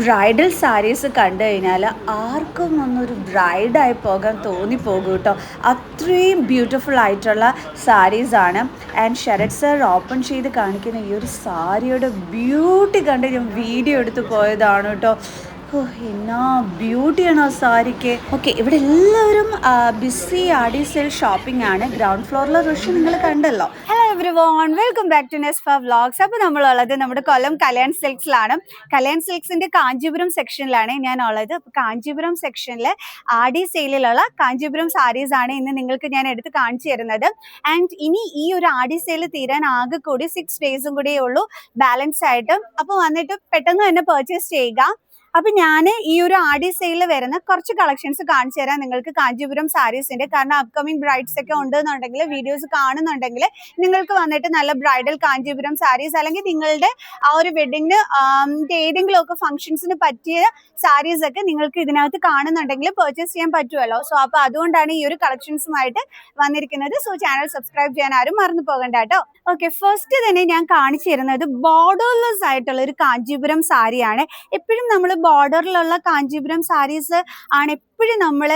Bridal saris കണ്ടു കഴിഞ്ഞാൽ ആർക്കും ഒന്നൊരു ബ്രൈഡായി പോകാൻ തോന്നിപ്പോകും കേട്ടോ. അത്രയും ബ്യൂട്ടിഫുൾ ആയിട്ടുള്ള സാരീസാണ്. ആൻഡ് ശരത് സർ ഓപ്പൺ ചെയ്ത് കാണിക്കുന്ന ഈ ഒരു സാരിയുടെ ബ്യൂട്ടി കണ്ട് ഞാൻ വീഡിയോ എടുത്ത് പോയതാണ് കേട്ടോ. ഓ, എന്നാ ബ്യൂട്ടിയാണ് ആ സാരിക്ക്. ഓക്കെ, ഇവിടെ എല്ലാവരും ബിസി ആഡി സെയിൽ ഷോപ്പിംഗ് ആണ്. ഗ്രൗണ്ട് ഫ്ലോറിലെ റഷ് നിങ്ങൾ കണ്ടല്ലോ. Hello everyone, welcome back to നെസ്ഫ വ്ലോഗ്സ്. അപ്പോൾ നമ്മളുള്ളത് നമ്മുടെ കൊല്ലം കല്യാൺ സിൽക്സിലാണ്. കല്യാൺ സിൽക്സിന്റെ കാഞ്ചീപുരം സെക്ഷനിലാണ് ഞാൻ ഉള്ളത്. അപ്പോൾ കാഞ്ചീപുരം സെക്ഷനിൽ ആഡി സെയിലുള്ള കാഞ്ചീപുരം സാരീസ് ആണ് ഇന്ന് നിങ്ങൾക്ക് ഞാൻ എടുത്ത് കാണിച്ചു തരുന്നത്. ആൻഡ് ഇനി ഈ ഒരു ആഡി സെയിൽ തീരാൻ ആകെ കൂടി 6 ഡേയ്സും കൂടിയേ ഉള്ളൂ ബാലൻസ് ആയിട്ട്. അപ്പോൾ വന്നിട്ട് പെട്ടെന്ന് തന്നെ പർച്ചേസ് ചെയ്യുക. അപ്പൊ ഞാൻ ഈ ഒരു ആഡി സെയിലിൽ വരുന്ന കുറച്ച് കളക്ഷൻസ് കാണിച്ചു തരാം നിങ്ങൾക്ക് കാഞ്ചീപുരം സാരീസിന്റെ. കാരണം അപ്കമിങ് ബ്രൈഡ്സ് ഒക്കെ ഉണ്ടെന്നുണ്ടെങ്കിൽ വീഡിയോസ് കാണുന്നുണ്ടെങ്കിൽ നിങ്ങൾക്ക് വന്നിട്ട് നല്ല ബ്രൈഡൽ കാഞ്ചീപുരം സാരീസ് അല്ലെങ്കിൽ നിങ്ങളുടെ ആ ഒരു വെഡിങ്ങിന് ഏതെങ്കിലും ഒക്കെ ഫംഗ്ഷൻസിന് പറ്റിയ സാരീസ് ഒക്കെ നിങ്ങൾക്ക് ഇതിനകത്ത് കാണുന്നുണ്ടെങ്കിൽ പർച്ചേസ് ചെയ്യാൻ പറ്റുമല്ലോ. സോ അപ്പൊ അതുകൊണ്ടാണ് ഈ ഒരു കളക്ഷൻസുമായിട്ട് വന്നിരിക്കുന്നത്. സോ ചാനൽ സബ്സ്ക്രൈബ് ചെയ്യാൻ ആരും മറന്നു പോകണ്ട കേട്ടോ. ഓക്കെ, ഫസ്റ്റ് തന്നെ ഞാൻ കാണിച്ചു തരുന്നത് ബോർഡർലെസ് ആയിട്ടുള്ള ഒരു കാഞ്ചീപുരം സാരിയാണ്. എപ്പോഴും നമ്മൾ ബോർഡറിലുള്ള കാഞ്ചീപുരം സാരീസ് ആണ് എപ്പോഴും നമ്മൾ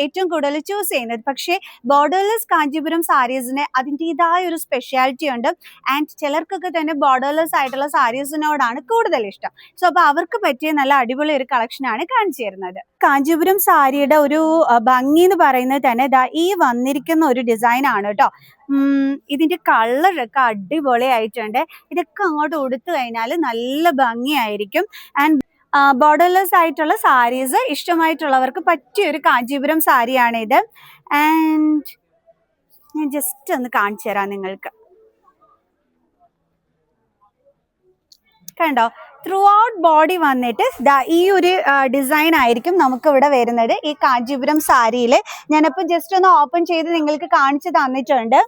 ഏറ്റവും കൂടുതൽ ചൂസ് ചെയ്യുന്നത്. പക്ഷേ ബോർഡർലെസ് കാഞ്ചീപുരം സാരീസിന് അതിൻ്റെതായ ഒരു സ്പെഷ്യാലിറ്റി ഉണ്ട്. ആൻഡ് ചിലർക്കൊക്കെ തന്നെ ബോർഡർലെസ് ആയിട്ടുള്ള സാരീസിനോടാണ് കൂടുതൽ ഇഷ്ടം. സോ അപ്പോൾ അവർക്ക് പറ്റിയ നല്ല അടിപൊളി ഒരു കളക്ഷനാണ് കാണിച്ചു തരുന്നത്. കാഞ്ചീപുരം സാരിയുടെ ഒരു ഭംഗി എന്ന് പറയുന്നത് തന്നെ ഈ വന്നിരിക്കുന്ന ഒരു ഡിസൈൻ ആണ് കേട്ടോ. ഇതിന്റെ കളറൊക്കെ അടിപൊളിയായിട്ടുണ്ട്. ഇതൊക്കെ അങ്ങോട്ട് ഉടുത്തു കഴിഞ്ഞാൽ നല്ല ഭംഗിയായിരിക്കും. ആൻഡ് ബോർഡർലെസ് ആയിട്ടുള്ള സാരീസ് ഇഷ്ടമായിട്ടുള്ളവർക്ക് പറ്റിയൊരു കാഞ്ചീപുരം സാരിയാണ് ഇത്. ആൻഡ് ഞാൻ ജസ്റ്റ് ഒന്ന് കാണിച്ചു തരാം നിങ്ങൾക്ക്. കണ്ടോ, ത്രൂ ഔട്ട് ബോഡി വന്നിട്ട് ഈ ഒരു ഡിസൈൻ ആയിരിക്കും നമുക്ക് ഇവിടെ വരുന്നത് ഈ കാഞ്ചീപുരം സാരിയിൽ. ഞാനപ്പോൾ ജസ്റ്റ് ഒന്ന് ഓപ്പൺ ചെയ്ത് നിങ്ങൾക്ക് കാണിച്ചു തന്നിട്ടുണ്ട്.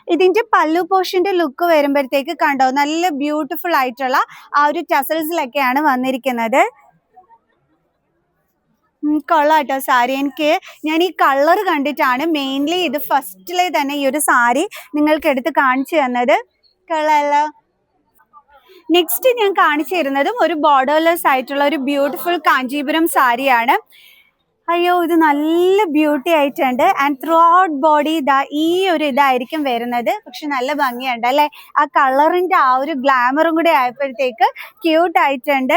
ഇതിന്റെ പല്ലു പോർഷന്റെ ലുക്ക് വരുമ്പോഴത്തേക്ക് കണ്ടോ നല്ല ബ്യൂട്ടിഫുൾ ആയിട്ടുള്ള ആ ഒരു ടസൽസിലൊക്കെയാണ് വന്നിരിക്കുന്നത്. കൊള്ളാട്ടോ സാരി. ഞാൻ ഈ കളർ കണ്ടിട്ടാണ് മെയിൻലി ഇത് ഫസ്റ്റിലെ തന്നെ ഈ ഒരു സാരി നിങ്ങൾക്ക് എടുത്ത് കാണിച്ചു തന്നത്. കൊള്ളാലോ. നെക്സ്റ്റ് ഞാൻ കാണിച്ചു തരുന്നതും ഒരു ബോർഡർലെസ് ആയിട്ടുള്ള ഒരു ബ്യൂട്ടിഫുൾ കാഞ്ചീപുരം സാരിയാണ്. അയ്യോ, ഇത് നല്ല ബ്യൂട്ടി ആയിട്ടുണ്ട്. ആൻഡ് ത്രൂ ഔട്ട് ബോഡി ഈ ഒരു ഇതായിരിക്കും വരുന്നത്. പക്ഷെ നല്ല ഭംഗിയുണ്ട് അല്ലേ. ആ കളറിന്റെ ആ ഒരു ഗ്ലാമറും കൂടി ആയപ്പോഴത്തേക്ക് ക്യൂട്ട് ആയിട്ടുണ്ട്.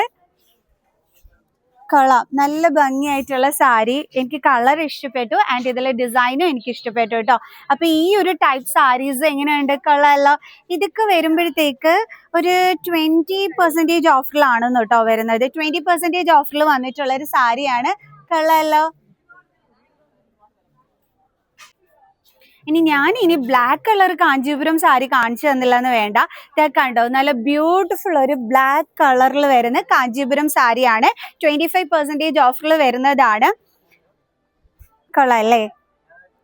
കൊള്ളാം, നല്ല ഭംഗിയായിട്ടുള്ള സാരി. എനിക്ക് കളർ ഇഷ്ടപ്പെട്ടു. ആൻഡ് ഇതിലെ ഡിസൈനും എനിക്ക് ഇഷ്ടപ്പെട്ടു കേട്ടോ. അപ്പൊ ഈ ഒരു ടൈപ്പ് സാരീസ് എങ്ങനെയുണ്ട്? കൊള്ളാമല്ലോ. ഇതൊക്കെ വരുമ്പോഴത്തേക്ക് ഒരു 20% ഓഫറിലാണെന്ന് കേട്ടോ വരുന്നത്. 20% ഓഫറിൽ വന്നിട്ടുള്ള ഒരു സാരിയാണ്. കൊള്ളാമല്ലോ. ഇനി ബ്ലാക്ക് കളർ കാഞ്ചീപുരം സാരി കാണിച്ചു തന്നില്ല എന്ന് വേണ്ട. ഇതൊക്കെ കണ്ടോ, നല്ല ബ്യൂട്ടിഫുൾ ഒരു ബ്ലാക്ക് കളറിൽ വരുന്ന കാഞ്ചീപുരം സാരിയാണ്. 25% ഓഫറിൽ വരുന്നതാണ്. കൊള്ളാം അല്ലേ.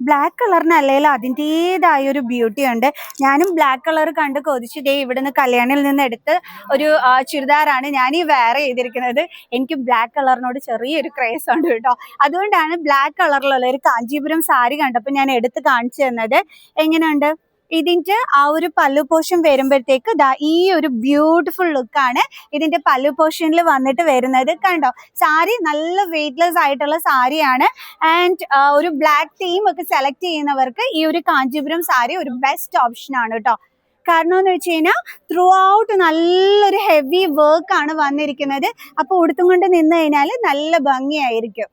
ബ്ലാക്ക് കളറിന് അല്ലെങ്കിൽ അതിൻ്റെതായ ഒരു ബ്യൂട്ടി ഉണ്ട്. ഞാനും ബ്ലാക്ക് കളർ കണ്ട് കൊതിച്ച് ഇവിടുന്ന് കല്യാണിൽ നിന്ന് എടുത്ത് ഒരു ചുരിദാറാണ് ഞാൻ ഈ വെയർ ചെയ്തിരിക്കുന്നത്. എനിക്ക് ബ്ലാക്ക് കളറിനോട് ചെറിയൊരു ക്രേസ് ഉണ്ട് കേട്ടോ. അതുകൊണ്ടാണ് ബ്ലാക്ക് കളറിലുള്ള ഒരു കാഞ്ചീപുരം സാരി കണ്ടപ്പോൾ ഞാൻ എടുത്ത് കാണിച്ചു തന്നത്. എങ്ങനെയുണ്ട്? ഇതിന്റെ ആ ഒരു പല്ലു പോർഷൻ വരുമ്പോഴത്തേക്ക് ഈ ഒരു ബ്യൂട്ടിഫുൾ ലുക്കാണ് ഇതിന്റെ പല്ലു പോർഷനിൽ വന്നിട്ട് വരുന്നത്. കണ്ടോ, സാരി നല്ല വെയ്റ്റ്ലെസ് ആയിട്ടുള്ള സാരിയാണ്. ആൻഡ് ഒരു ബ്ലാക്ക് തീം ഒക്കെ സെലക്ട് ചെയ്യുന്നവർക്ക് ഈ ഒരു കാഞ്ചീപുരം സാരി ഒരു ബെസ്റ്റ് ഓപ്ഷൻ ആണ് കേട്ടോ. കാരണം എന്ന് വെച്ച് കഴിഞ്ഞാൽ ത്രൂ ഔട്ട് നല്ലൊരു ഹെവി വർക്ക് ആണ് വന്നിരിക്കുന്നത്. അപ്പൊ ഉടുത്തും കൊണ്ട് നിന്ന് കഴിഞ്ഞാൽ നല്ല ഭംഗിയായിരിക്കും.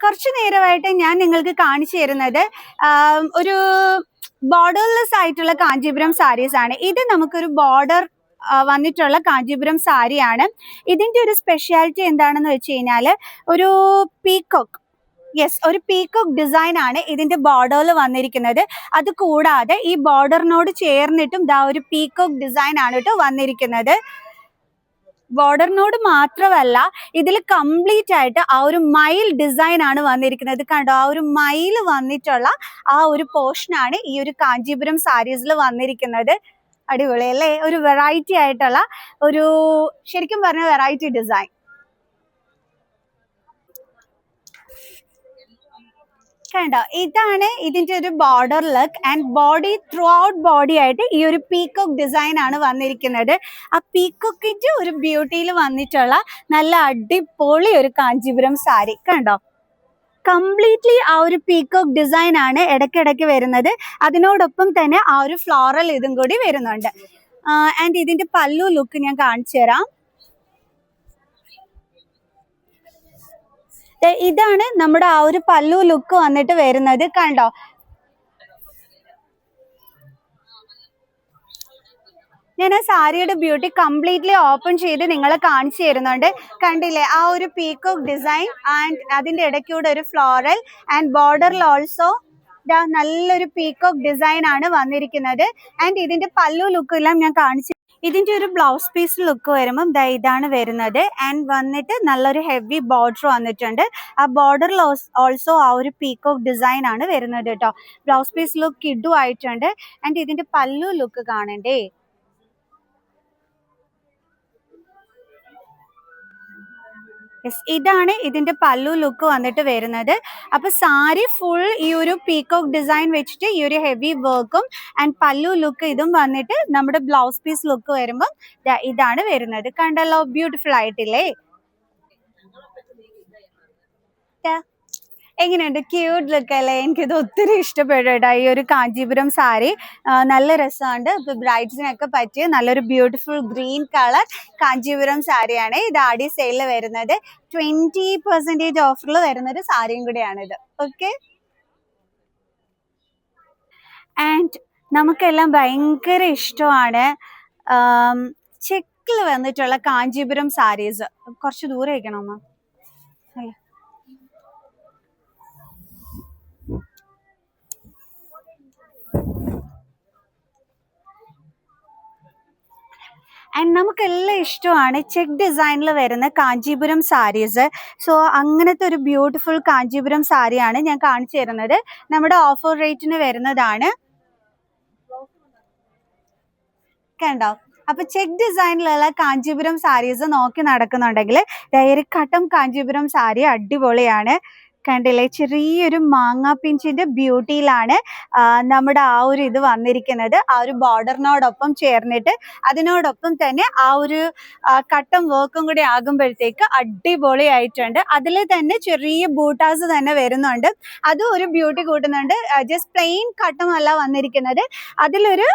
കുറച്ചു നേരമായിട്ട് ഞാൻ നിങ്ങൾക്ക് കാണിച്ചു തരുന്നത് ഒരു ബോർഡർലെസ് ആയിട്ടുള്ള കാഞ്ചീപുരം സാരീസ് ആണ്. ഇത് നമുക്കൊരു ബോർഡർ വന്നിട്ടുള്ള കാഞ്ചീപുരം സാരിയാണ്. ഇതിന്റെ ഒരു സ്പെഷ്യാലിറ്റി എന്താണെന്ന് വെച്ച് കഴിഞ്ഞാൽ ഒരു പീകോക്ക്, ഒരു പീകോക്ക് ഡിസൈൻ ആണ് ഇതിന്റെ ബോർഡറിൽ വന്നിരിക്കുന്നത്. അത് കൂടാതെ ഈ ബോർഡറിനോട് ചേർന്നിട്ടും ഒരു പീകോക്ക് ഡിസൈൻ ആണ് കേട്ടോ വന്നിരിക്കുന്നത്. ബോർഡറിനോട് മാത്രമല്ല ഇതിൽ കംപ്ലീറ്റ് ആയിട്ട് ആ ഒരു മയിൽ ഡിസൈൻ ആണ് വന്നിരിക്കുന്നത്. കണ്ടോ, ആ ഒരു മയിൽ വന്നിട്ടുള്ള ആ ഒരു പോർഷനാണ് ഈ ഒരു കാഞ്ചീപുരം സാരീസിൽ വന്നിരിക്കുന്നത്. അടിപൊളി അല്ലേ. ഒരു വെറൈറ്റി ആയിട്ടുള്ള ഒരു ശരിക്കും പറഞ്ഞ വെറൈറ്റി ഡിസൈൻ. കണ്ടോ, ഇതാണ് ഇതിന്റെ ഒരു border look and body through out body ആയിട്ട് ഈ ഒരു പീകോക്ക് ഡിസൈൻ ആണ് വന്നിരിക്കുന്നത്. ആ പീകോക്കിന്റെ ഒരു ബ്യൂട്ടിയിൽ വന്നിട്ടുള്ള നല്ല അടിപൊളി ഒരു കാഞ്ചീപുരം സാരി കണ്ടോ. കംപ്ലീറ്റ്ലി ആ ഒരു പീകോക്ക് ഡിസൈൻ ആണ് ഇടയ്ക്കിടയ്ക്ക് വരുന്നത്. അതിനോടൊപ്പം തന്നെ ആ ഒരു ഫ്ലോറൽ ഇതും കൂടി വരുന്നുണ്ട്. ആൻഡ് ഇതിന്റെ പല്ലു ലുക്ക് ഞാൻ കാണിച്ചു തരാം. ഇതാണ് നമ്മുടെ ആ ഒരു പല്ലു ലുക്ക് വന്നിട്ട് വരുന്നത് കണ്ടോ. ഞാൻ ആ സാരിയുടെ ബ്യൂട്ടി കംപ്ലീറ്റ്ലി ഓപ്പൺ ചെയ്ത് നിങ്ങളെ കാണിച്ചു തരുന്നുണ്ട്. കണ്ടില്ലേ ആ ഒരു പീകോക്ക് ഡിസൈൻ ആൻഡ് അതിന്റെ ഇടയ്ക്കൂടെ ഒരു ഫ്ലോറൽ ആൻഡ് ബോർഡറിൽ ഓൾസോ നല്ലൊരു പീകോക്ക് ഡിസൈൻ ആണ് വന്നിരിക്കുന്നത്. ആൻഡ് ഇതിന്റെ പല്ലു ലുക്ക് എല്ലാം ഞാൻ കാണിച്ചു. ഇതിന്റെ ഒരു ബ്ലൗസ് പീസ് ലുക്ക് വരുമ്പം ഇതാണ് വരുന്നത്. ആൻഡ് വന്നിട്ട് നല്ലൊരു ഹെവി ബോർഡർ വന്നിട്ടുണ്ട്. ആ ബോർഡറിൽ ഓൾസോ ആ ഒരു പീകോക്ക് ഡിസൈൻ ആണ് വരുന്നത് കേട്ടോ. ബ്ലൗസ് പീസ് ലുക്ക് കിഡു ആയിട്ടുണ്ട്. ആൻഡ് ഇതിന്റെ പല്ലു ലുക്ക് കാണണ്ടേ. ഇതാണ് ഇതിന്റെ പല്ലു ലുക്ക് വന്നിട്ട് വരുന്നത്. അപ്പൊ സാരി ഫുൾ ഈ ഒരു പീകോക്ക് ഡിസൈൻ വെച്ചിട്ട് ഈ ഒരു ഹെവി വർക്കും ആൻഡ് പല്ലു ലുക്ക് ഇതും വന്നിട്ട് നമ്മുടെ ബ്ലൗസ് പീസ് ലുക്ക് വരുമ്പോൾ ഇതാണ് വരുന്നത്. കണ്ടല്ലോ, ബ്യൂട്ടിഫുൾ ആയിട്ടില്ലേ. എങ്ങനെയുണ്ട്, ക്യൂട്ട് ലുക്ക് അല്ലേ? എനിക്കിത് ഒത്തിരി ഇഷ്ടപ്പെട്ടു കേട്ടോ ഈ ഒരു കാഞ്ചീപുരം സാരി. നല്ല രസമുണ്ട്. ഇപ്പൊ ബ്രൈഡ്സിനൊക്കെ പറ്റിയ നല്ലൊരു ബ്യൂട്ടിഫുൾ ഗ്രീൻ കളർ കാഞ്ചീപുരം സാരിയാണ്. ഇത് ആടി സെയിലിൽ വരുന്നത് 20% ഓഫറിൽ വരുന്നൊരു സാരിയും കൂടിയാണിത്. ഓക്കെ, ആൻഡ് നമുക്കെല്ലാം ഭയങ്കര ഇഷ്ടമാണ് ചെക്കിൽ വന്നിട്ടുള്ള കാഞ്ചീപുരം സാരീസ്. കുറച്ച് ദൂരെ വയ്ക്കണോ അമ്മ? ആൻഡ് നമുക്കെല്ലാം ഇഷ്ടമാണ് ചെക്ക് ഡിസൈനിൽ വരുന്ന കാഞ്ചീപുരം സാരീസ്. സോ അങ്ങനത്തെ ഒരു ബ്യൂട്ടിഫുൾ കാഞ്ചീപുരം സാരിയാണ് ഞാൻ കാണിച്ചു തരുന്നത്. നമ്മുടെ ഓഫർ റേറ്റിന് വരുന്നതാണ്. കണ്ടോ, അപ്പൊ ചെക്ക് ഡിസൈനിലുള്ള കാഞ്ചീപുരം സാരീസ് നോക്കി നടക്കുന്നുണ്ടെങ്കിൽ കട്ടം കാഞ്ചീപുരം സാരി അടിപൊളിയാണ്. കണ്ടില്ലേ, ചെറിയൊരു മാങ്ങാ പിഞ്ചിന്റെ ബ്യൂട്ടിയിലാണ് നമ്മുടെ ആ ഒരു ഇത് വന്നിരിക്കുന്നത്. ആ ഒരു ബോർഡറിനോടൊപ്പം ചേർന്നിട്ട് അതിനോടൊപ്പം തന്നെ ആ ഒരു കട്ടം വർക്കും കൂടി ആകുമ്പോഴത്തേക്ക് അടിപൊളിയായിട്ടുണ്ട്. അതിൽ തന്നെ ചെറിയ ബൂട്ടാസ് തന്നെ വരുന്നുണ്ട്, അതും ഒരു ബ്യൂട്ടി കൂട്ടുന്നുണ്ട്. ജസ്റ്റ് പ്ലെയിൻ കട്ടമല്ല വന്നിരിക്കുന്നത്, അതിലൊരു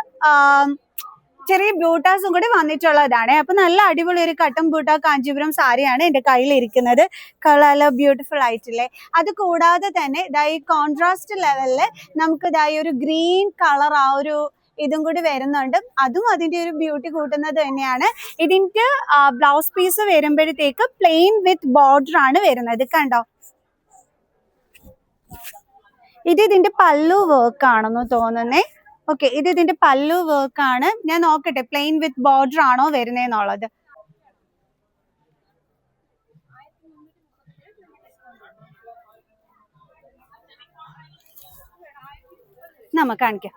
ചെറിയ ബ്യൂട്ടാസും കൂടി വന്നിട്ടുള്ളതാണ്. അപ്പൊ നല്ല അടിപൊളി ഒരു കട്ടം ബൂട്ട കാഞ്ചീപുരം സാരിയാണ് എന്റെ കയ്യിൽ ഇരിക്കുന്നത്. കളർ ബ്യൂട്ടിഫുൾ ആയിട്ടില്ലേ. അത് കൂടാതെ തന്നെ ഈ കോൺട്രാസ്റ്റ് ലെവലില് നമുക്ക് ഒരു ഗ്രീൻ കളർ ആ ഒരു ഇതും കൂടി വരുന്നുണ്ട്. അതും അതിന്റെ ഒരു ബ്യൂട്ടി കൂട്ടുന്നത് തന്നെയാണ്. ഇതിന്റെ ബ്ലൗസ് പീസ് വരുമ്പോഴത്തേക്ക് പ്ലെയിൻ വിത്ത് ബോർഡർ ആണ് വരുന്നത്. കണ്ടോ, ഇതിന്റെ പല്ലു വർക്ക് ആണെന്ന് തോന്നുന്നേ. ഓക്കെ, ഇതിന്റെ പല്ലു വർക്ക് ആണ്. ഞാൻ നോക്കട്ടെ പ്ലെയിൻ വിത്ത് ബോർഡർ ആണോ വരുന്നേന്നുള്ളത്. നമുക്ക് കാണിക്കാം.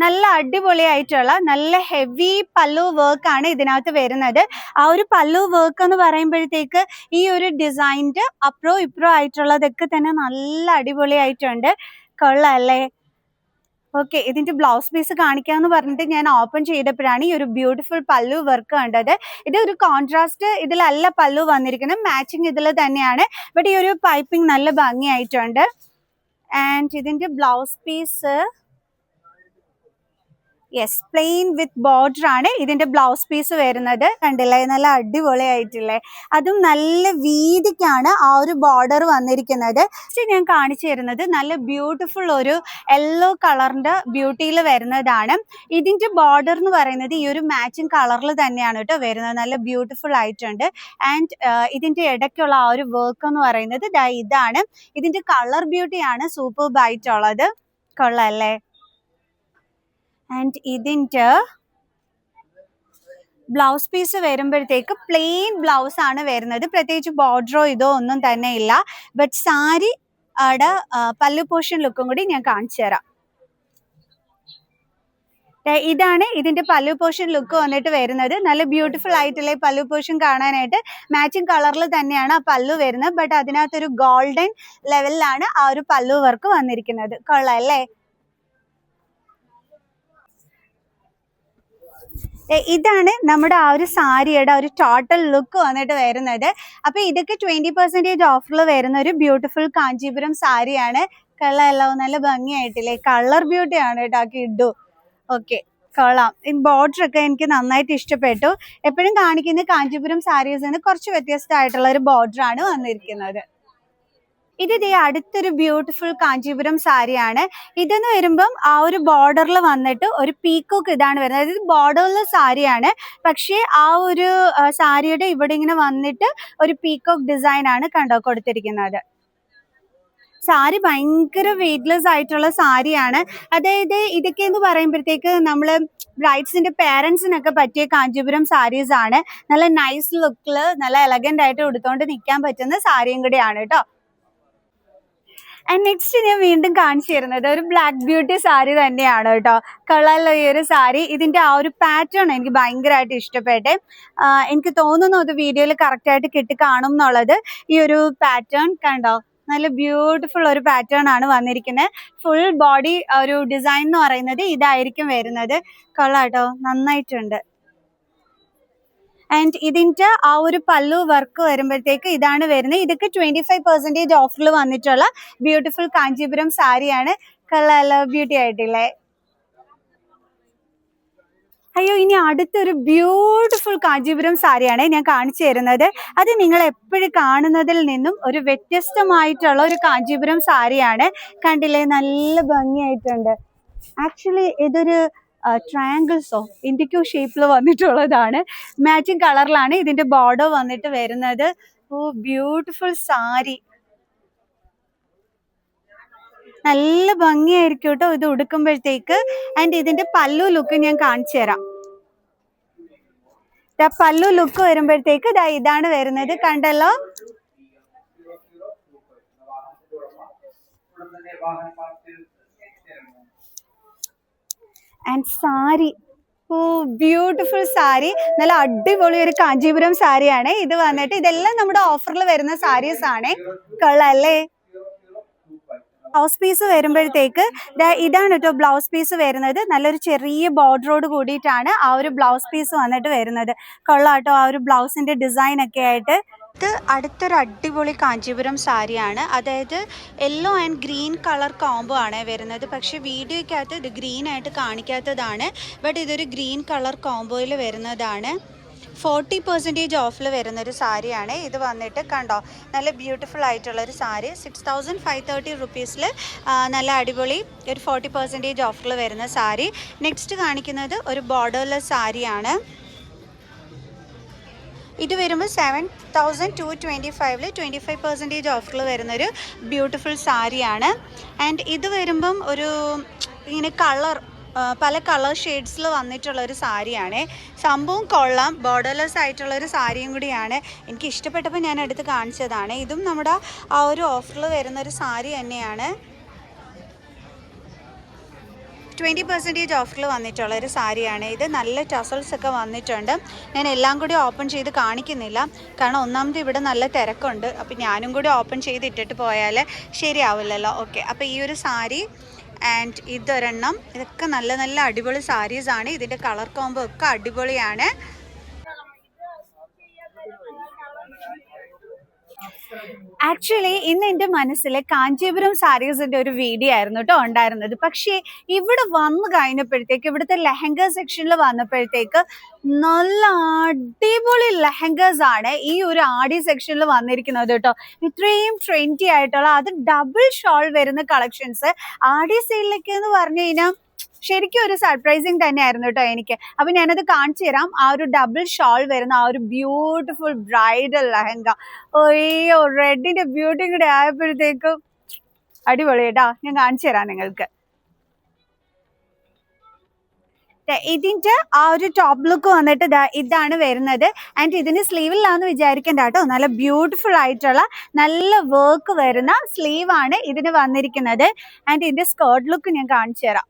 നല്ല അടിപൊളിയായിട്ടുള്ള നല്ല ഹെവി പല്ലു വർക്ക് ആണ് ഇതിനകത്ത് വരുന്നത്. ആ ഒരു പല്ലു വർക്ക് എന്ന് പറയുമ്പോഴത്തേക്ക് ഈ ഒരു ഡിസൈനിന്റെ അപ്രോ ഇപ്രോ ആയിട്ടുള്ളതൊക്കെ തന്നെ നല്ല അടിപൊളിയായിട്ടുണ്ട്. കൊള്ളാല്ലേ. ഓക്കെ, ഇതിന്റെ ബ്ലൗസ് പീസ് കാണിക്കാന്ന് പറഞ്ഞിട്ട് ഞാൻ ഓപ്പൺ ചെയ്തപ്പോഴാണ് ഈ ഒരു ബ്യൂട്ടിഫുൾ പല്ലു വർക്ക് കണ്ടത്. ഇത് ഒരു കോൺട്രാസ്റ്റ് ഇതിലല്ല പല്ലു വന്നിരിക്കുന്നത്, മാച്ചിങ് ഇതിൽ തന്നെയാണ്. ബട്ട് ഈ ഒരു പൈപ്പിംഗ് നല്ല ഭംഗിയായിട്ടുണ്ട്. ആൻഡ് ഇതിന്റെ blouse piece yes plain with border ആണ് ഇതിന്റെ ബ്ലൗസ് പീസ് വരുന്നത്. കണ്ടില്ലേ, നല്ല അടിപൊളിയായിട്ടില്ലേ. അതും നല്ല വീതിക്കാണ് ആ ഒരു ബോർഡർ വന്നിരിക്കുന്നത്. ഞാൻ കാണിച്ചു തരുന്നത് നല്ല ബ്യൂട്ടിഫുൾ ഒരു യെല്ലോ കളറിന്റെ ബ്യൂട്ടിയിൽ വരുന്നതാണ്. ഇതിന്റെ ബോർഡർ എന്ന് പറയുന്നത് ഈ ഒരു മാച്ചിങ് കളറിൽ തന്നെയാണ് കേട്ടോ വരുന്നത്. നല്ല ബ്യൂട്ടിഫുൾ ആയിട്ടുണ്ട്. ആൻഡ് ഇതിന്റെ ഇടയ്ക്കുള്ള ആ ഒരു വർക്ക് എന്ന് പറയുന്നത് ഇതാണ്. ഇതിന്റെ കളർ ബ്യൂട്ടിയാണ് സൂപ്പർബ് ആയിട്ടുള്ളത്. കൊള്ളാല്ലേ. ആൻഡ് ഇതിന്റെ ബ്ലൗസ് പീസ് വരുമ്പോഴത്തേക്ക് പ്ലെയിൻ ബ്ലൗസ് ആണ് വരുന്നത്. പ്രത്യേകിച്ച് ബോർഡറോ ഇതോ ഒന്നും തന്നെ ഇല്ല. ബട്ട് സാരി പല്ലു പോർഷൻ ലുക്കും കൂടി ഞാൻ കാണിച്ചു തരാം. ഇതാണ് ഇതിന്റെ പല്ലു പോർഷൻ ലുക്ക് വന്നിട്ട് വരുന്നത്. നല്ല ബ്യൂട്ടിഫുൾ ആയിട്ടുള്ള പല്ലു പോർഷൻ കാണാനായിട്ട് മാച്ചിങ് കളറിൽ തന്നെയാണ് ആ പല്ലു വരുന്നത്. ബട്ട് അതിനകത്തൊരു ഗോൾഡൻ ലെവലിലാണ് ആ ഒരു പല്ലു വർക്ക് വന്നിരിക്കുന്നത്. കൊള്ളാം അല്ലേ? ഇതാണ് നമ്മുടെ ആ ഒരു സാരിയുടെ ഒരു ടോട്ടൽ ലുക്ക് വന്നിട്ട് വരുന്നത്. അപ്പൊ ഇതൊക്കെ 20% ഓഫറിൽ വരുന്ന ഒരു ബ്യൂട്ടിഫുൾ കാഞ്ചീപുരം സാരിയാണ്. കൊള്ളാമല്ലോ, നല്ല ഭംഗിയായിട്ടില്ലേ? കളർ ബ്യൂട്ടി ആണ് കേട്ടോ കിഡു. ഓക്കെ, കൊള്ളാം. ഈ ബോർഡർ ഒക്കെ എനിക്ക് നന്നായിട്ട് ഇഷ്ടപ്പെട്ടു. എപ്പോഴും കാണിക്കുന്ന കാഞ്ചീപുരം സാരീസിന് കുറച്ച് വ്യത്യസ്തമായിട്ടുള്ള ഒരു ബോർഡർ ആണ് വന്നിരിക്കുന്നത്. ഇത് അടുത്തൊരു ബ്യൂട്ടിഫുൾ കാഞ്ചീപുരം സാരിയാണ്. ഇതെന്ന് വരുമ്പം ആ ഒരു ബോർഡറിൽ വന്നിട്ട് ഒരു പീക്കോക്ക് ഇതാണ് വരുന്നത്. ഇത് ബോർഡറിലെ സാരിയാണ്, പക്ഷേ ആ ഒരു സാരിയുടെ ഇവിടെ ഇങ്ങനെ വന്നിട്ട് ഒരു പീക്കോക്ക് ഡിസൈൻ ആണ് കണ്ടോ കൊടുത്തിരിക്കുന്നത്. സാരി ഭയങ്കര വെയ്റ്റ്ലെസ് ആയിട്ടുള്ള സാരിയാണ്. അതായത് ഇതൊക്കെ എന്ന് പറയുമ്പോഴത്തേക്ക് നമ്മൾ ബ്രൈഡ്സിന്റെ പേരൻസിനൊക്കെ പറ്റിയ കാഞ്ചീപുരം സാരീസ് ആണ്. നല്ല നൈസ് ലുക്കിൽ നല്ല എലഗന്റ് ആയിട്ട് ഉടുത്തോണ്ട് നിൽക്കാൻ പറ്റുന്ന സാരിയും കൂടിയാണ് കേട്ടോ. ആൻഡ് നെക്സ്റ്റ് ഞാൻ വീണ്ടും കാണിച്ചു തരുന്നത് ഒരു ബ്ലാക്ക് ബ്യൂട്ടി സാരി തന്നെയാണ് കേട്ടോ. കളറിലുള്ള ഈ ഒരു സാരി, ഇതിന്റെ ആ ഒരു പാറ്റേൺ എനിക്ക് ഭയങ്കരമായിട്ട് ഇഷ്ടപ്പെട്ടെ. എനിക്ക് തോന്നുന്നു അത് വീഡിയോയിൽ കറക്റ്റായിട്ട് കിട്ടി കാണും എന്നുള്ളത്. ഈ ഒരു പാറ്റേൺ കണ്ടോ, നല്ല ബ്യൂട്ടിഫുൾ ഒരു പാറ്റേൺ ആണ് വന്നിരിക്കുന്നത്. ഫുൾ ബോഡി ഒരു ഡിസൈൻ എന്ന് പറയുന്നത് ഇതായിരിക്കും വരുന്നത്. കൊള്ളാട്ടോ, നന്നായിട്ടുണ്ട്. ആൻഡ് ഇതിന്റെ ആ ഒരു പല്ലു വർക്ക് വരുമ്പോഴത്തേക്ക് ഇതാണ് വരുന്നത്. ഇതൊക്കെ 25% ഓഫറിൽ വന്നിട്ടുള്ള ബ്യൂട്ടിഫുൾ കാഞ്ചീപുരം സാരിയാണ്. കൊള്ളാലോ, ബ്യൂട്ടി ആയിട്ടില്ലേ? അയ്യോ, ഇനി അടുത്തൊരു ബ്യൂട്ടിഫുൾ കാഞ്ചീപുരം സാരിയാണ് ഞാൻ കാണിച്ചു തരുന്നത്. അത് നിങ്ങൾ എപ്പോഴും കാണുന്നതിൽ നിന്നും ഒരു വ്യത്യസ്തമായിട്ടുള്ള ഒരു കാഞ്ചീപുരം സാരിയാണ്. കണ്ടില്ലേ, നല്ല ഭംഗിയായിട്ടുണ്ട്. ആക്ച്വലി ഇതൊരു ട്രയാങ്കിൾസോ ഇൻഡിക്യൂ ഷേപ്പിൽ വന്നിട്ടുള്ളതാണ്. മാച്ചിങ് കളറിലാണ് ഇതിന്റെ ബോർഡർ വന്നിട്ട് വരുന്നത്. ഓ, ബ്യൂട്ടിഫുൾ സാരി, നല്ല ഭംഗിയായിരിക്കും കേട്ടോ ഇത് ഉടുക്കുമ്പോഴത്തേക്ക്. ആൻഡ് ഇതിന്റെ പല്ലു ലുക്ക് ഞാൻ കാണിച്ചു തരാം. പല്ലു ലുക്ക് വരുമ്പോഴത്തേക്ക് ഇതാണ് വരുന്നത്. കണ്ടല്ലോ, and sari, oh beautiful sari, നല്ല അടിപൊളി ഒരു കാഞ്ചീപുരം സാരിയാണ് ഇത് വന്നിട്ട്. ഇതെല്ലാം നമ്മുടെ ഓഫറിൽ വരുന്ന സാരീസ് ആണ്. കൊള്ളാല്ലേ? ബ്ലൗസ് പീസ് വരുമ്പോഴത്തേക്ക് ഇതാണ് കേട്ടോ ബ്ലൗസ് പീസ് വരുന്നത്. നല്ലൊരു ചെറിയ ബോർഡറോട് കൂടിയിട്ടാണ് ആ ഒരു ബ്ലൗസ് പീസ് വന്നിട്ട് വരുന്നത്. കൊള്ളാട്ടോ, ആ ഒരു ബ്ലൗസിന്റെ ഡിസൈൻ ഒക്കെ ആയിട്ട്. ഇത് അടുത്തൊരു അടിപൊളി കാഞ്ചീപുരം സാരിയാണ്. അതായത് yellow and green colour combo ആണ് വരുന്നത്. പക്ഷേ വീഡിയോയ്ക്കകത്ത് ഇത് ഗ്രീൻ ആയിട്ട് കാണിക്കാത്തതാണ്. ബട്ട് ഇതൊരു ഗ്രീൻ കളർ കോംബോയിൽ വരുന്നതാണ്. 40% ഓഫിൽ വരുന്നൊരു സാരിയാണ് ഇത് വന്നിട്ട്. കണ്ടോ, നല്ല ബ്യൂട്ടിഫുൾ ആയിട്ടുള്ളൊരു സാരി. 6530 റുപ്പീസിൽ നല്ല അടിപൊളി ഒരു 40% ഓഫറിൽ വരുന്ന സാരി. നെക്സ്റ്റ് കാണിക്കുന്നത് ഒരു ബോർഡർലെസ് സാരിയാണ്. ഇത് വരുമ്പോൾ 7225 25% ഓഫറിൽ വരുന്നൊരു ബ്യൂട്ടിഫുൾ സാരിയാണ്. ആൻഡ് ഇത് വരുമ്പം ഒരു ഇങ്ങനെ പല കളർ ഷെയ്ഡ്സിൽ വന്നിട്ടുള്ളൊരു സാരിയാണ്. സംഭവം കൊള്ളാം, ബോർഡർലെസ് ആയിട്ടുള്ളൊരു സാരിയും കൂടിയാണ്. എനിക്ക് ഇഷ്ടപ്പെട്ടപ്പോൾ ഞാൻ എടുത്ത് കാണിച്ചതാണ്. ഇതും നമ്മുടെ ആ ഒരു ഓഫറിൽ വരുന്നൊരു സാരി തന്നെയാണ്. 20% ഓഫറിൽ വന്നിട്ടുള്ളൊരു സാരിയാണ് ഇത്. നല്ല ടസൽസ് ഒക്കെ വന്നിട്ടുണ്ട്. ഞാൻ എല്ലാം കൂടി ഓപ്പൺ ചെയ്ത് കാണിക്കുന്നില്ല, കാരണം ഒന്നാമത് ഇവിടെ നല്ല തിരക്കുണ്ട്. അപ്പോൾ ഞാനും കൂടി ഓപ്പൺ ചെയ്ത് ഇട്ടിട്ട് പോയാൽ ശരിയാവില്ലല്ലോ. ഓക്കെ, അപ്പോൾ ഈ ഒരു സാരി ആൻഡ് ഇതൊരെണ്ണം, ഇതൊക്കെ നല്ല നല്ല അടിപൊളി സാരീസാണ്. ഇതിൻ്റെ കളർ കോംബോ ഒക്കെ അടിപൊളിയാണ്. ആക്ച്വലി ഇന്ന് എൻ്റെ മനസ്സിൽ കാഞ്ചീപുരം സാരീസിൻ്റെ ഒരു വീഡിയോ ആയിരുന്നു കേട്ടോ ഉണ്ടായിരുന്നത്. പക്ഷേ ഇവിടെ വന്നു കഴിഞ്ഞപ്പോഴത്തേക്ക്, ഇവിടുത്തെ ലെഹങ്ക സെക്ഷനിൽ വന്നപ്പോഴത്തേക്ക് നല്ല അടിപൊളി ലെഹങ്കസ് ആണ് ഈ ഒരു ആഡി സെക്ഷനിൽ വന്നിരിക്കുന്നത് കേട്ടോ. ഇത്രയും ട്രെൻഡി ആയിട്ടുള്ള, അത് ഡബിൾ ഷോൾ വരുന്ന കളക്ഷൻസ് ആഡി സെയിലിലേക്ക് എന്ന് പറഞ്ഞു കഴിഞ്ഞാൽ ശരിക്കും ഒരു സർപ്രൈസിങ് തന്നെയായിരുന്നു കേട്ടോ എനിക്ക്. അപ്പം ഞാനത് കാണിച്ചു തരാം. ആ ഒരു ഡബിൾ ഷോൾ വരുന്ന ആ ഒരു ബ്യൂട്ടിഫുൾ ബ്രൈഡൽ ലെഹങ്ക, ഓയ്യോ റെഡിന്റെ ബ്യൂട്ടി കൂടെ ആയപ്പോഴത്തേക്കും അടിപൊളി കേട്ടോ. ഞാൻ കാണിച്ചു തരാം നിങ്ങൾക്ക്. ഇതിന്റെ ആ ഒരു ടോപ്പ് ലുക്ക് വന്നിട്ട് ഇതാണ് വരുന്നത്. ആൻഡ് ഇതിന് സ്ലീവിലാന്ന് വിചാരിക്കണ്ട കേട്ടോ, നല്ല ബ്യൂട്ടിഫുൾ ആയിട്ടുള്ള നല്ല വർക്ക് വരുന്ന സ്ലീവ് ആണ് ഇതിന് വന്നിരിക്കുന്നത്. ആൻഡ് ഇതിന്റെ സ്കേർട്ട് ലുക്ക് ഞാൻ കാണിച്ചു തരാം.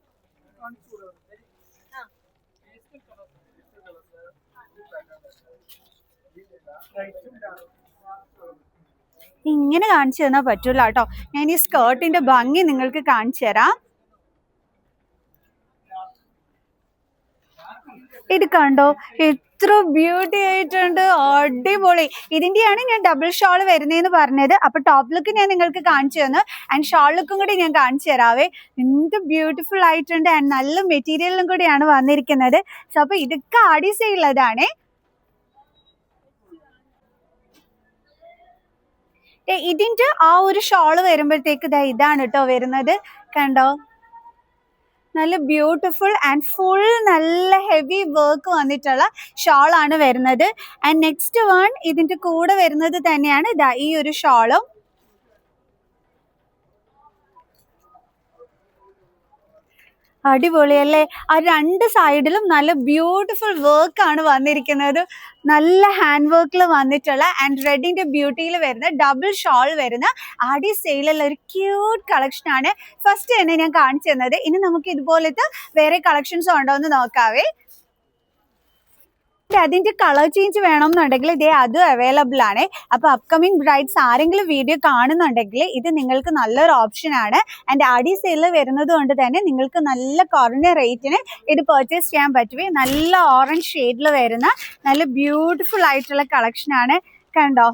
ഇങ്ങനെ കാണിച്ചു തന്നാൽ പറ്റൂല കേട്ടോ. ഞാൻ ഈ സ്കേർട്ടിന്റെ ഭംഗി നിങ്ങൾക്ക് കാണിച്ചു തരാം. ഇത് കണ്ടോ, എത്ര ബ്യൂട്ടി ആയിട്ടുണ്ട്, അടിപൊളി. ഇതിന്റെയാണ് ഞാൻ ഡബിൾ ഷോൾ വരുന്നതെന്ന് പറഞ്ഞത്. അപ്പൊ ടോപ്പ് ലുക്ക് ഞാൻ നിങ്ങൾക്ക് കാണിച്ചു തന്നു, ആൻഡ് ഷോൾ ലുക്കും കൂടി ഞാൻ കാണിച്ചു തരാവേ. എന്ത് ബ്യൂട്ടിഫുൾ ആയിട്ടുണ്ട്, ആൻഡ് നല്ല മെറ്റീരിയലും കൂടിയാണ് വന്നിരിക്കുന്നത്. സോ അപ്പൊ ഇതൊക്കെ ആഡീസയുള്ളതാണേ. ഇതിന്റെ ആ ഒരു ഷോള് വരുമ്പോഴത്തേക്ക് ഇതാണ് കേട്ടോ വരുന്നത്. കണ്ടോ, നല്ല ബ്യൂട്ടിഫുൾ ആൻഡ് ഫുൾ നല്ല ഹെവി വർക്ക് വന്നിട്ടുള്ള ഷോളാണ് വരുന്നത്. ആൻഡ് നെക്സ്റ്റ് വൺ ഇതിന്റെ കൂടെ വരുന്നത് തന്നെയാണ് ഈ ഒരു ഷോളും. അടിപൊളിയല്ലേ? ആ രണ്ട് സൈഡിലും നല്ല ബ്യൂട്ടിഫുൾ വർക്ക് ആണ് വന്നിരിക്കുന്നത്. നല്ല ഹാൻഡ് വർക്കിൽ വന്നിട്ടുള്ള ആൻഡ് റെഡിന്റെ ബ്യൂട്ടിയിൽ വരുന്ന ഡബിൾ ഷോൾ വരുന്ന ആഡി സെയിലുള്ള ഒരു ക്യൂട്ട് കളക്ഷൻ ആണ് ഫസ്റ്റ് തന്നെ ഞാൻ കാണിച്ചു തന്നത്. ഇനി നമുക്ക് ഇതുപോലത്തെ വേറെ കളക്ഷൻസ് ഉണ്ടോ എന്ന് നോക്കാവേ. അതിന്റെ കളർ ചേഞ്ച് വേണമെന്നുണ്ടെങ്കിൽ ഇതേ അത് അവൈലബിൾ ആണ്. അപ്പൊ അപ്കമിങ് ബ്രൈഡ്സ് ആരെങ്കിലും വീഡിയോ കാണുന്നുണ്ടെങ്കിൽ ഇത് നിങ്ങൾക്ക് നല്ലൊരു ഓപ്ഷൻ ആണ്. ആൻഡ് ആഡി സെയിലിൽ വരുന്നത് കൊണ്ട് തന്നെ നിങ്ങൾക്ക് നല്ല കുറഞ്ഞ റേറ്റിന് ഇത് പർച്ചേസ് ചെയ്യാൻ പറ്റുമേ. നല്ല ഓറഞ്ച് ഷെയ്ഡിൽ വരുന്ന നല്ല ബ്യൂട്ടിഫുൾ ആയിട്ടുള്ള കളക്ഷൻ ആണ്. കണ്ടോ,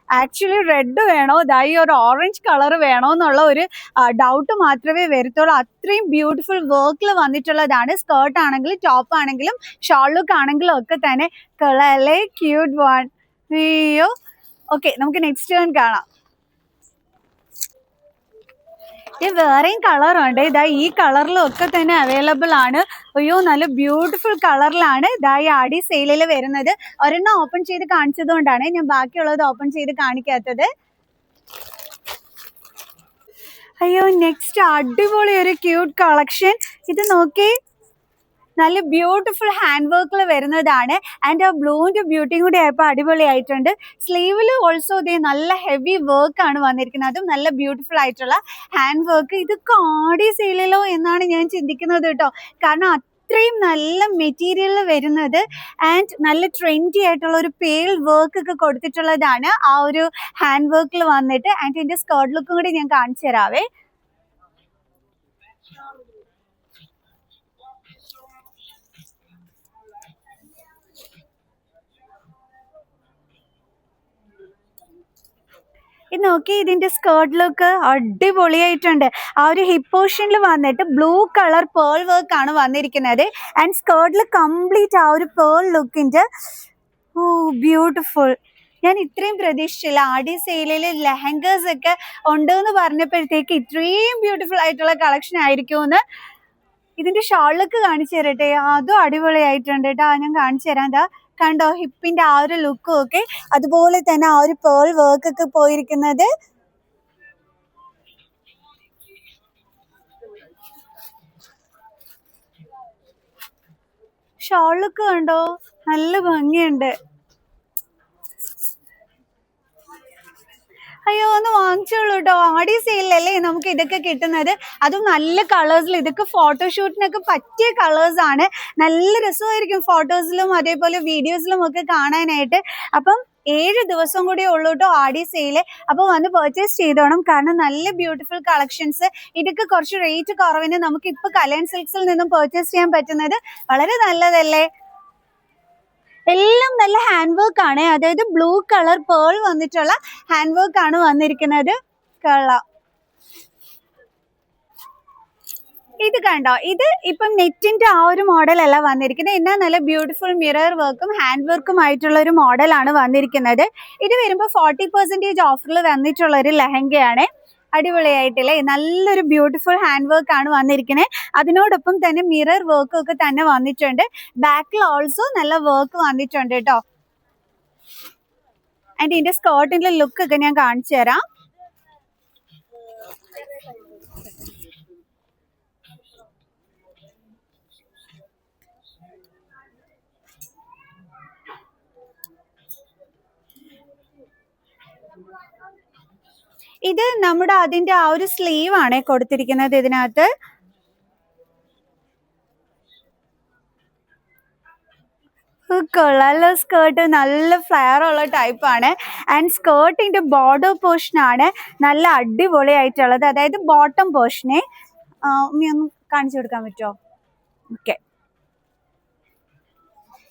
ആക്ച്വലി റെഡ് വേണോ ഈ ഒരു ഓറഞ്ച് കളർ വേണോ എന്നുള്ള ഒരു ഡൗട്ട് മാത്രമേ വരത്തുള്ളൂ. അത്രയും ബ്യൂട്ടിഫുൾ വർക്കിൽ വന്നിട്ടുള്ളതാണ്. സ്കേർട്ട് ആണെങ്കിലും ടോപ്പ് ആണെങ്കിലും ഷോൾ ലുക്ക് ആണെങ്കിലും ഒക്കെ തന്നെ കളറല്ലേ, ക്യൂട്ട് വൺ. അയ്യോ, ഓക്കെ, നമുക്ക് നെക്സ്റ്റ് വൺ കാണാം. ഇത് വേറെയും കളറുണ്ട്. ഈ കളറിലും ഒക്കെ തന്നെ അവൈലബിൾ ആണ്. അയ്യോ, നല്ല ബ്യൂട്ടിഫുൾ കളറിലാണ് ഈ ആഡി സെയിലിൽ വരുന്നത്. ഒരെണ്ണം ഓപ്പൺ ചെയ്ത് കാണിച്ചത് കൊണ്ടാണ് ഞാൻ ബാക്കിയുള്ളത് ഓപ്പൺ ചെയ്ത് കാണിക്കാത്തത്. അയ്യോ, നെക്സ്റ്റ് അടിപൊളി ഒരു ക്യൂട്ട് കളക്ഷൻ. ഇത് നോക്കി, നല്ല ബ്യൂട്ടിഫുൾ ഹാൻഡ് വർക്കിൽ വരുന്നതാണ്. ആൻഡ് ആ ബ്ലൂവിന്റെ ബ്യൂട്ടിയും കൂടി ആയപ്പോൾ അടിപൊളിയായിട്ടുണ്ട്. സ്ലീവിൽ ഓൾസോ ഇതേ നല്ല ഹെവി വർക്ക് ആണ് വന്നിരിക്കുന്നത്. അതും നല്ല ബ്യൂട്ടിഫുൾ ആയിട്ടുള്ള ഹാൻഡ് വർക്ക്. ഇതൊക്കെ ആഡി സെയിലിലോ എന്നാണ് ഞാൻ ചിന്തിക്കുന്നത് കേട്ടോ. കാരണം അത്രയും നല്ല മെറ്റീരിയൽ വരുന്നത് ആൻഡ് നല്ല ട്രെൻഡി ആയിട്ടുള്ള ഒരു പേൾ വർക്ക് ഒക്കെ കൊടുത്തിട്ടുള്ളതാണ് ആ ഒരു ഹാൻഡ് വർക്കിൽ വന്നിട്ട്. ആൻഡ് ഇതിന്റെ സ്കേർട്ട് ലുക്കും കൂടി ഞാൻ കാണിച്ചു തരാവേ. ഇത് നോക്കി, ഇതിന്റെ സ്കേർട്ട് ലുക്ക് അടിപൊളിയായിട്ടുണ്ട്. ആ ഒരു ഹിപ്പ് പോർഷനിൽ വന്നിട്ട് ബ്ലൂ കളർ പേൾ വർക്ക് ആണ് വന്നിരിക്കുന്നത്. ആൻഡ് സ്കേർട്ടിൽ കംപ്ലീറ്റ് ആ ഒരു പേൾ ലുക്കിന്റെ ബ്യൂട്ടിഫുൾ. ഞാൻ ഇത്രയും പ്രതീക്ഷിച്ചില്ല. ആഡി സെയിലിൽ ലെഹങ്കേഴ്സ് ഒക്കെ ഉണ്ടെന്ന് പറഞ്ഞപ്പോഴത്തേക്ക് ഇത്രയും ബ്യൂട്ടിഫുൾ ആയിട്ടുള്ള കളക്ഷൻ ആയിരിക്കുമെന്ന്. ഇതിന്റെ ഷോൾ ലുക്ക് കാണിച്ചു തരട്ടെ, അതും അടിപൊളിയായിട്ടുണ്ട് കേട്ടോ. ഞാൻ കാണിച്ചു തരാം. കണ്ടോ, ഹിപ്പിന്റെ ആ ഒരു ലുക്കും ഒക്കെ, അതുപോലെ തന്നെ ആ ഒരു പേൾ വർക്ക് ഒക്കെ പോയിരിക്കുന്നത്. ഷോൾ ലുക്ക് കണ്ടോ, നല്ല ഭംഗിയുണ്ട്. അയ്യോ, ഒന്ന് വാങ്ങിച്ചോളൂ കേട്ടോ. ആഡി സെയിലല്ലേ നമുക്ക് ഇതൊക്കെ കിട്ടുന്നത്. അതും നല്ല കളേഴ്സിൽ. ഇതൊക്കെ ഫോട്ടോഷൂട്ടിനൊക്കെ പറ്റിയ കളേഴ്സ് ആണ്. നല്ല രസമായിരിക്കും ഫോട്ടോസിലും അതേപോലെ വീഡിയോസിലും ഒക്കെ കാണാനായിട്ട്. അപ്പം 7 ദിവസം കൂടി ഉള്ളൂ കേട്ടോ ആഡി സെയില്. അപ്പോൾ വന്ന് പർച്ചേസ് ചെയ്തോണം. കാരണം നല്ല ബ്യൂട്ടിഫുൾ കളക്ഷൻസ്. ഇതൊക്കെ കുറച്ച് റേറ്റ് കുറവിന് നമുക്ക് ഇപ്പോൾ കല്യാൺ സിൽക്സിൽ നിന്നും പർച്ചേസ് ചെയ്യാൻ പറ്റുന്നത് വളരെ നല്ലതല്ലേ. എല്ലാം നല്ല ഹാൻഡ് വർക്ക് ആണ്. അതായത് ബ്ലൂ കളർ പേൾ വന്നിട്ടുള്ള ഹാൻഡ് വർക്ക് ആണ് വന്നിരിക്കുന്നത്. ഇത് കണ്ടോ, ഇത് ഇപ്പം നെറ്റിന്റെ ആ ഒരു മോഡൽ അല്ല വന്നിരിക്കുന്നത്. എന്നാൽ നല്ല ബ്യൂട്ടിഫുൾ മിറർ വർക്കും ഹാൻഡ് വർക്കും ആയിട്ടുള്ള ഒരു മോഡലാണ് വന്നിരിക്കുന്നത്. ഇത് വരുമ്പോൾ 40% ഓഫറിൽ വന്നിട്ടുള്ള ഒരു ലെഹങ്കയാണ്. അടിപൊളിയായിട്ടില്ലേ, നല്ലൊരു ബ്യൂട്ടിഫുൾ ഹാൻഡ് വർക്ക് ആണ് വന്നിരിക്കുന്നത്. അതിനോടൊപ്പം തന്നെ മിറർ വർക്കും ഒക്കെ തന്നെ വന്നിട്ടുണ്ട്. ബാക്കിൽ ഓൾസോ നല്ല വർക്ക് വന്നിട്ടുണ്ട് കേട്ടോ. ആൻഡ് ഇതിന്റെ സ്കേർട്ടിന്റെ ലുക്ക് ഒക്കെ ഞാൻ കാണിച്ചു തരാം. ഇത് നമ്മുടെ അതിന്റെ ആ ഒരു സ്ലീവ് ആണ് കൊടുത്തിരിക്കുന്നത് ഇതിനകത്ത്. കൊള്ളാലോ സ്കേർട്ട്, നല്ല ഫ്ലെയർ ഉള്ള ടൈപ്പാണ്. ആൻഡ് സ്കേർട്ടിന്റെ ബോർഡർ പോർഷൻ ആണ് നല്ല അടിപൊളിയായിട്ടുള്ളത്. അതായത് ബോട്ടം പോർഷനെ ഉമ്മി ഒന്ന് കാണിച്ചു കൊടുക്കാൻ പറ്റുമോ? ഓക്കെ,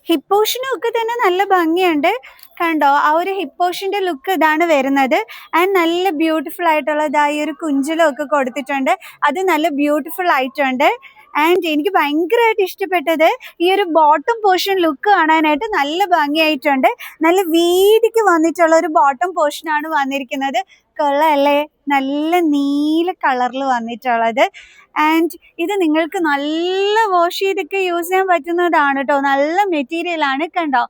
ഹിപ്പ് പോർഷനും ഒക്കെ തന്നെ നല്ല ഭംഗിയുണ്ട്. കണ്ടോ, ആ ഒരു ഹിപ്പ് പോർഷന്റെ ലുക്ക് ഇതാണ് വരുന്നത്. ആൻഡ് നല്ല ബ്യൂട്ടിഫുൾ ആയിട്ടുള്ളതായി ഒരു കുഞ്ചലും ഒക്കെ കൊടുത്തിട്ടുണ്ട്. അത് നല്ല ബ്യൂട്ടിഫുൾ ആയിട്ടുണ്ട്. ആൻഡ് എനിക്ക് ഭയങ്കരമായിട്ട് ഇഷ്ടപ്പെട്ടത് ഈ ഒരു ബോട്ടം പോർഷൻ ലുക്ക് കാണാനായിട്ട് നല്ല ഭംഗിയായിട്ടുണ്ട്. നല്ല വീതിക്ക് വന്നിട്ടുള്ള ഒരു ബോട്ടം പോർഷനാണ് വന്നിരിക്കുന്നത്. കൊള്ളാല്ലേ, നല്ല നീല കളറിൽ വന്നിട്ടുള്ളത്. ആൻഡ് ഇത് നിങ്ങൾക്ക് നല്ല വാഷ് ചെയ്തൊക്കെ യൂസ് ചെയ്യാൻ പറ്റുന്നതാണ് കേട്ടോ. നല്ല മെറ്റീരിയൽ ആണ്, കണ്ടോ.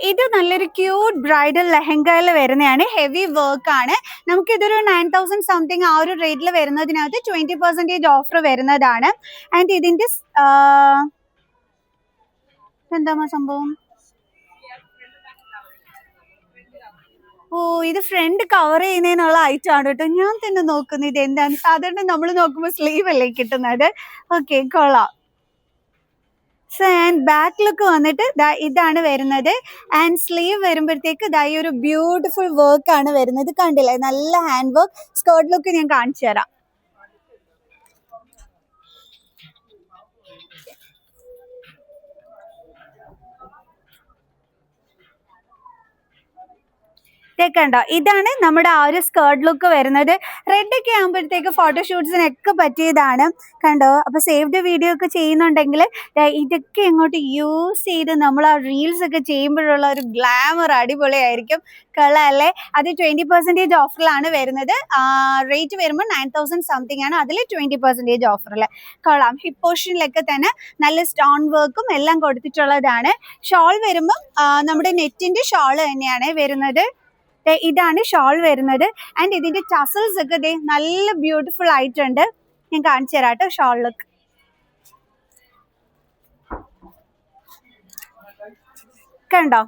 ഇത് നല്ലൊരു ക്യൂട്ട് ബ്രൈഡൽ ലെഹങ്കയിൽ വരുന്നതാണ്. ഹെവി വർക്ക് ആണ്. നമുക്കിതൊരു 9000 സംതിങ് ആ ഒരു റേറ്റിൽ വരുന്നതിനകത്ത് 20% ഓഫർ വരുന്നതാണ്. ആൻഡ് ഇതിന്റെ എന്താ സംഭവം? ഓ, ഇത് ഫ്രണ്ട് കവർ ചെയ്യുന്നതിനുള്ള ഐറ്റം ആണ് കേട്ടോ. ഞാൻ തന്നെ നോക്കുന്നത് ഇത് എന്താണ്. സാധാരണ നമ്മൾ നോക്കുമ്പോൾ സ്ലീവ് അല്ലേ കിട്ടുന്നത്. ഓക്കെ, കൊള്ളാം. സോ ആൻഡ് ബാക്ക് ലുക്ക് വന്നിട്ട് ഇതാണ് വരുന്നത്. ആൻഡ് സ്ലീവ് വരുമ്പോഴത്തേക്ക് ഈ ഒരു ബ്യൂട്ടിഫുൾ വർക്ക് ആണ് വരുന്നത്. കണ്ടില്ലേ, നല്ല ഹാൻഡ് വർക്ക്. സ്കേർട്ട് ലുക്ക് ഞാൻ കാണിച്ചു തരാം. കണ്ടോ, ഇതാണ് നമ്മുടെ ആ ഒരു സ്കേർട്ട് ലുക്ക് വരുന്നത്. റെഡ് ഒക്കെ ആകുമ്പോഴത്തേക്ക് ഫോട്ടോഷൂട്ട്സിനൊക്കെ പറ്റിയതാണ്. കണ്ടോ, അപ്പൊ സേവ്ഡ് വീഡിയോ ഒക്കെ ചെയ്യുന്നുണ്ടെങ്കിൽ ഇതൊക്കെ ഇങ്ങോട്ട് യൂസ് ചെയ്ത് നമ്മൾ ആ റീൽസ് ഒക്കെ ചെയ്യുമ്പോഴുള്ള ഒരു ഗ്ലാമർ അടിപൊളിയായിരിക്കും. കൊള്ളാല്ലേ. അത് 20% ഓഫറിലാണ് വരുന്നത്. റേറ്റ് വരുമ്പോൾ 9000 സംതിങ് ആണ്. അതിൽ 20% ഓഫറിൽ. കൊള്ളാം. ഹിപ്പ് പോർഷനിലൊക്കെ തന്നെ നല്ല സ്റ്റോൺ വർക്കും എല്ലാം കൊടുത്തിട്ടുള്ളതാണ്. ഷോൾ വരുമ്പോൾ നമ്മുടെ നെറ്റിന്റെ ഷോൾ തന്നെയാണ് വരുന്നത്. ഇതാണ് ഷോൾ വരുന്നത്. ആൻഡ് ഇതിന്റെ ടസൽസ് ഒക്കെ നല്ല ബ്യൂട്ടിഫുൾ ആയിട്ടുണ്ട്. ഞാൻ കാണിച്ചു തരാം കേട്ടോ ഷോൾ ലുക്ക്. കണ്ടോ,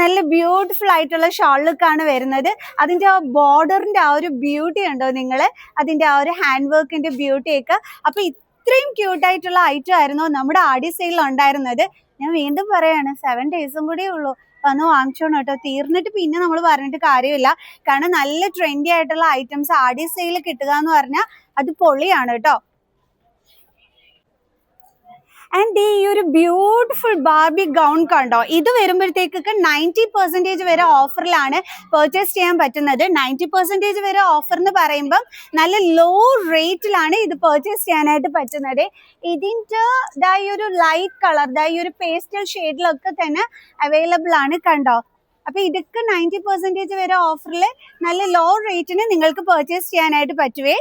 നല്ല ബ്യൂട്ടിഫുൾ ആയിട്ടുള്ള ഷോൾ ലുക്കാണ് വരുന്നത്. അതിന്റെ ആ ബോർഡറിന്റെ ആ ഒരു ബ്യൂട്ടി ഉണ്ടോ നിങ്ങൾ, അതിന്റെ ആ ഒരു ഹാൻഡ് വർക്കിന്റെ ബ്യൂട്ടി ഒക്കെ. അപ്പൊ ഇത്രയും ക്യൂട്ടായിട്ടുള്ള ഐറ്റം ആയിരുന്നു നമ്മുടെ ആടി സെയിലിൽ ഉണ്ടായിരുന്നത്. ഞാൻ വീണ്ടും പറയാണ്, 7 ഡേയ്സും കൂടെ ഉള്ളൂ. വന്ന് വാങ്ങിച്ചോണം കേട്ടോ. തീർന്നിട്ട് പിന്നെ നമ്മൾ പറഞ്ഞിട്ട് കാര്യമില്ല. കാരണം നല്ല ട്രെൻഡി ആയിട്ടുള്ള ഐറ്റംസ് ആടി സെയിൽ കിട്ടുക എന്ന് പറഞ്ഞാൽ അത് പൊളിയാണ് കേട്ടോ. ആൻഡ് ഈ ഒരു ബ്യൂട്ടിഫുൾ ബാർബി ഗൗൺ കണ്ടോ, ഇത് വരുമ്പോഴത്തേക്കൊക്കെ 90% വരെ ഓഫറിലാണ് പർച്ചേസ് ചെയ്യാൻ പറ്റുന്നത്. 90% വരെ ഓഫർ എന്ന് പറയുമ്പം നല്ല ലോ റേറ്റിലാണ് ഇത് പർച്ചേസ് ചെയ്യാനായിട്ട് പറ്റുന്നത്. ഇതിൻ്റെ ഈ ഒരു ലൈറ്റ് കളർ, ഈ ഒരു പേസ്റ്റൽ ഷെയ്ഡിലൊക്കെ തന്നെ അവൈലബിൾ ആണ്. കണ്ടോ, അപ്പൊ ഇതൊക്കെ 90% വരെ ഓഫറിൽ നല്ല ലോ റേറ്റിന് നിങ്ങൾക്ക് പർച്ചേസ് ചെയ്യാനായിട്ട് പറ്റുവേ.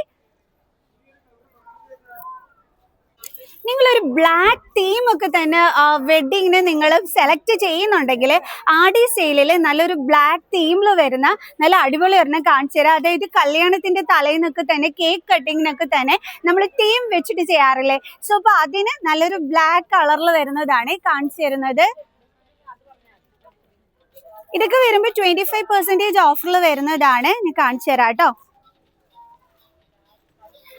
നിങ്ങളൊരു ബ്ലാക്ക് തീം ഒക്കെ തന്നെ വെഡ്ഡിങ്ങിന് നിങ്ങൾ സെലക്ട് ചെയ്യുന്നുണ്ടെങ്കിൽ ആടി സെയിലിൽ നല്ലൊരു ബ്ലാക്ക് തീമിൽ വരുന്ന നല്ല അടിപൊളി ഒരെണ്ണം കാണിച്ചു തരാം. അതായത് കല്യാണത്തിന്റെ തലേന്നൊക്കെ തന്നെ കേക്ക് കട്ടിങ്ങിനൊക്കെ തന്നെ നമ്മൾ തീം വെച്ചിട്ട് ചെയ്യാറില്ലേ. സോ അപ്പൊ അതിന് നല്ലൊരു ബ്ലാക്ക് കളറിൽ വരുന്നതാണ് കാണിച്ചു തരുന്നത്. ഇതൊക്കെ വരുമ്പോൾ 25% ഓഫറിൽ വരുന്നതാണ്. ഞാൻ കാണിച്ചു തരാം കേട്ടോ.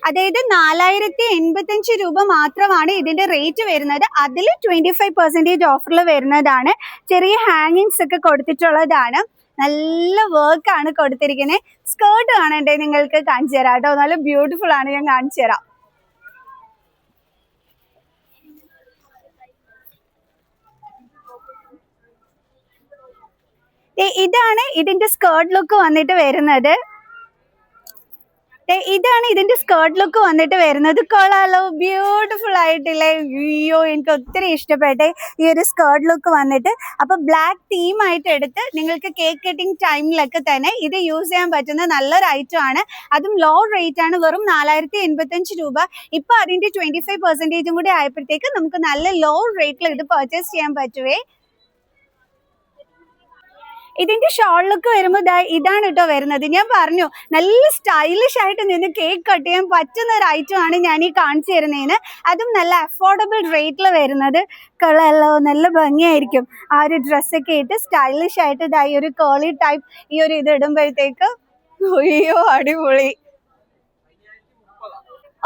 അതായത് 4085 രൂപ മാത്രമാണ് ഇതിന്റെ റേറ്റ് വരുന്നത്. അതിൽ 25% ഓഫറിൽ വരുന്നതാണ്. ചെറിയ ഹാങ്ങിങ്സ് ഒക്കെ കൊടുത്തിട്ടുള്ളതാണ്. നല്ല വർക്കാണ് കൊടുത്തിരിക്കുന്നത്. സ്കേർട്ട് കാണണ്ടേ, നിങ്ങൾക്ക് കാണിച്ചു തരാം കേട്ടോ. നല്ല ബ്യൂട്ടിഫുൾ ആണ്, ഞാൻ കാണിച്ചു തരാം. ഇതാണ് ഇതിന്റെ സ്കേർട്ട് ലുക്ക് വന്നിട്ട് വരുന്നത്. ഇതാണ് ഇതിന്റെ സ്കേർട്ട് ലുക്ക് വന്നിട്ട് വരുന്നത്. കൊള്ളാലോ, ബ്യൂട്ടിഫുൾ ആയിട്ടില്ലേ. അയ്യോ, എനിക്ക് ഒത്തിരി ഇഷ്ടപ്പെട്ടെ ഈ ഒരു സ്കേർട്ട് ലുക്ക് വന്നിട്ട്. അപ്പൊ ബ്ലാക്ക് തീം ആയിട്ട് എടുത്ത് നിങ്ങൾക്ക് കേക്ക് കട്ടിങ് ടൈമിലൊക്കെ തന്നെ ഇത് യൂസ് ചെയ്യാൻ പറ്റുന്ന നല്ലൊരു ഐറ്റം ആണ്. അതും ലോ റേറ്റ് ആണ്, വെറും 4085 രൂപ. ഇപ്പൊ അതിന്റെ 25% കൂടി ആയപ്പോഴത്തേക്ക് നമുക്ക് നല്ല ലോ റേറ്റിൽ ഇത് പർച്ചേസ് ചെയ്യാൻ പറ്റുവേ. ഇതിന്റെ ഷോൾ ലുക്ക് വരുമ്പോൾ ഇതാണ് കേട്ടോ വരുന്നത്. ഞാൻ പറഞ്ഞു, നല്ല സ്റ്റൈലിഷ് ആയിട്ട് നിന്ന് കേക്ക് കട്ട് ചെയ്യാൻ പറ്റുന്ന ഒരു ഐറ്റം ആണ് ഞാൻ ഈ കാണിച്ചു തരുന്നതിന്. അതും നല്ല അഫോർഡബിൾ റേറ്റിൽ വരുന്നത്. കളറല്ലോ, നല്ല ഭംഗിയായിരിക്കും. ആ ഒരു ഡ്രസ്സൊക്കെ ഇട്ട് സ്റ്റൈലിഷ് ആയിട്ട് ഈ ഒരു കേളി ടൈപ്പ് ഈ ഒരു ഇത് ഇടുമ്പോഴത്തേക്ക് അയ്യോ അടിപൊളി.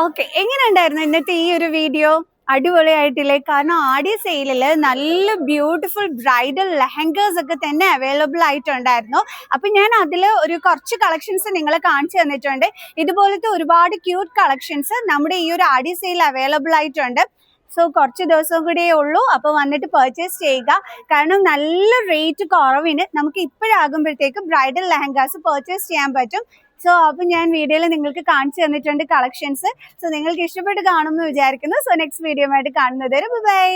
ഓക്കെ, എങ്ങനെ ഉണ്ടായിരുന്നു ഇന്നത്തെ ഈ ഒരു വീഡിയോ? അടിപൊളിയായിട്ടില്ലേ? കാരണം ആടി സെയിലിൽ നല്ല ബ്യൂട്ടിഫുൾ ബ്രൈഡൽ ലെഹങ്കേഴ്സ് ഒക്കെ തന്നെ അവൈലബിൾ ആയിട്ടുണ്ടായിരുന്നു. അപ്പൊ ഞാൻ അതിൽ ഒരു കുറച്ച് കളക്ഷൻസ് നിങ്ങളെ കാണിച്ചു തന്നിട്ടുണ്ട്. ഇതുപോലത്തെ ഒരുപാട് ക്യൂട്ട് കളക്ഷൻസ് നമ്മുടെ ഈ ഒരു ആടി സെയിൽ അവൈലബിൾ ആയിട്ടുണ്ട്. സോ കുറച്ച് ദിവസം കൂടിയേ ഉള്ളൂ. അപ്പോൾ വന്നിട്ട് പർച്ചേസ് ചെയ്യുക. കാരണം നല്ല റേറ്റ് കുറവിന് നമുക്ക് ഇപ്പോഴാകുമ്പോഴത്തേക്ക് ബ്രൈഡൽ ലെഹങ്കാസ് പർച്ചേസ് ചെയ്യാൻ പറ്റും. സോ അപ്പം ഞാൻ വീഡിയോയിൽ നിങ്ങൾക്ക് കാണിച്ചു തന്നിട്ടുണ്ട് കളക്ഷൻസ്. സോ നിങ്ങൾക്ക് ഇഷ്ടപ്പെട്ട് കാണുമെന്ന് വിചാരിക്കുന്നു. സോ നെക്സ്റ്റ് വീഡിയോ ആയിട്ട് കാണുന്നത് വരെ ബൈ.